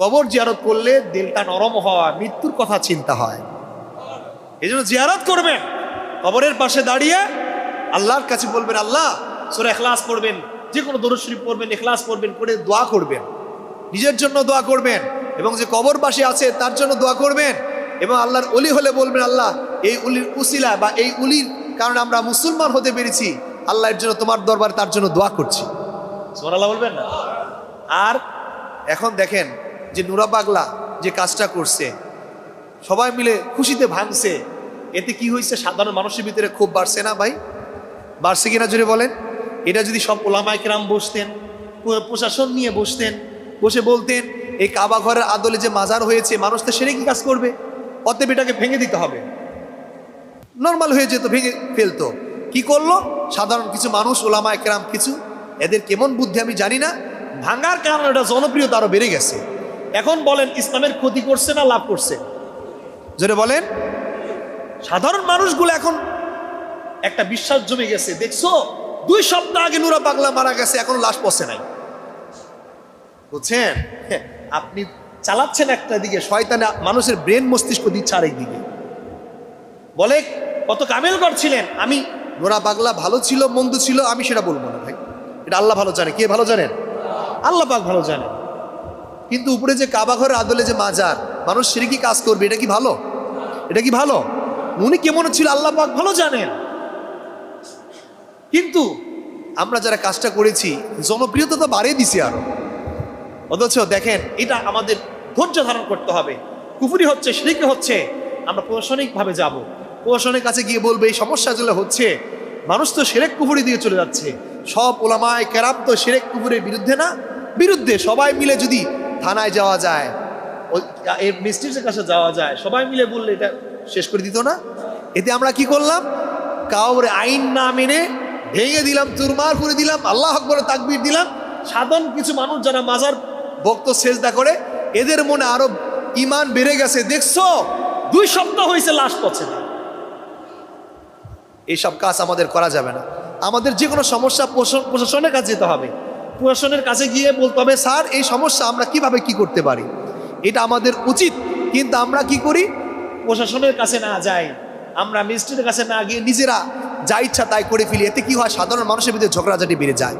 কবর জিয়ারত করলে দিলটা নরম হয়, মৃত্যুর কথা চিন্তা হয়। এই জন্য জিয়ারত করবেন, কবরের পাশে দাঁড়িয়ে আল্লাহর কাছে বলবেন, আল্লাহ, সূরা ইখলাস পড়বেন, যে কোনো দরুদ শরীফ পড়বেন, ইখলাস পড়বেন, করে দোয়া করবেন, নিজের জন্য দোয়া করবেন এবং যে কবরবাসী আছে তার জন্য দোয়া করবেন। এবং আল্লাহর ওলি হলে বলবেন, আল্লাহ, এই উলির উসিলা বা এই উলির কারণে আমরা মুসলমান হতে পেরেছি, আল্লাহ এর জন্য তোমার দরবার তার জন্য দোয়া করছি। সুবহানাল্লাহ বলবেন না? আর এখন দেখেন যে নুরা পাগলা যে কাজটা করছে, সবাই মিলে খুশিতে ভাঙছে, এতে কি হয়েছে? সাধারণ মানুষের ভিতরে খুব বাড়ছে না ভাই? বাড়ছে কিনা জুড়ে বলেন? এটা যদি সব ওলামায়ে কেরাম বসতেন, প্রশাসন নিয়ে বসতেন, বসে বলতেন এই কাবা ঘরের আদলে যে মাজার হয়েছে, মানুষ তো সেরে কি কাজ করবে? অতএব এটাকে ভেঙে দিতে হবে। নর্মাল হয়ে যেত, ভেঙে ফেলতো। কি করলো? সাধারণ কিছু মানুষ, ওলামায়ে কেরাম কিছু, এদের কেমন বুদ্ধি আমি জানি না, ভাঙার কারণে এটা জনপ্রিয়তা আরো বেড়ে গেছে। এখন বলেন ইসলামের ক্ষতি করছে না লাভ করছে? জোরে বলেন। সাধারণ মানুষগুলো এখন একটা বিশ্বাস জমে গেছে, দেখছো 2 সপ্তাহ আগে নুরা পাগলা মারা গেছে, এখন লাশ পচে নাই। বুঝছেন? আপনি চালাচ্ছেন একটা দিকে, শয়তানে মানুষের ব্রেন মস্তিষ্ক দিচ্ছে আরেক দিকে। বলে কত কামেল করছিলেন, আমি নুরা পাগলা ভালো ছিল মন্দ ছিল আমি সেটা বলবো না ভাই, এটা আল্লাহ ভালো জানে। কে ভালো জানেন? আল্লাহ পাক ভালো জানেন। কিন্তু উপরে যে কাবা ঘরের আদলে যে মাজার, মানুষ শিরকি কাজ করবে, এটা কি ভালো? এটা কি ভালো? উনি কেমন ছিল আল্লাহ পাক ভালো জানেন। কিন্তু আমরা যারা কাজটা করেছি, জনপ্রিয়তা তো বাড়িয়ে দিছি আরো। অথচ দেখেন, এটা আমাদের ধৈর্য ধারণ করতে হবে। কুফরি হচ্ছে, শিরকি হচ্ছে, আমরা প্রশাসনিকভাবে যাব, প্রশাসনের কাছে গিয়ে বলবো এই সমস্যা যেগুলো হচ্ছে, মানুষ তো শিরক কুফরি দিয়ে চলে যাচ্ছে। সব ওলামায়ে কেরাম তো শিরক কুফরির বিরুদ্ধে না, বিরুদ্ধে। সবাই মিলে যদি থানায় যাওয়া যায়, ওই মিস্ট্রির কাছে যাওয়া যায়, সবাই মিলে বললে এটা শেষ করে দিত না? এতে আমরা কি করলাম? কাউরে আইন না মেনে ভেঙে দিলাম, চুরমার করে দিলাম, আল্লাহ আকবার তাকবীর দিলাম। সাধারণ কিছু মানুষ যারা মাজার ভক্ত সেজদা করে, এদের মনে আরো ঈমান বেড়ে গেছে। দেখছো 2 সপ্তাহ হয়েছে লাশ পচে না। এইসব কাজ আমাদের করা যাবে না। আমাদের যে কোনো সমস্যা প্রশাসনের কাছে যেতে হবে, প্রশাসনের কাছে গিয়ে বলতে হবে, স্যার এই সমস্যা আমরা কিভাবে কি করতে পারি, এটা আমাদের উচিত। কিন্তু আমরা কি করি? প্রশাসনের কাছে না যাই, আমরা মিনিস্ট্রির কাছে না গিয়ে নিজেরা যা ইচ্ছা তাই করে ফেলি। এতে কি হয়? সাধারণ মানুষের ভিতরে ঝগড়াঝাটি বেড়ে যায়।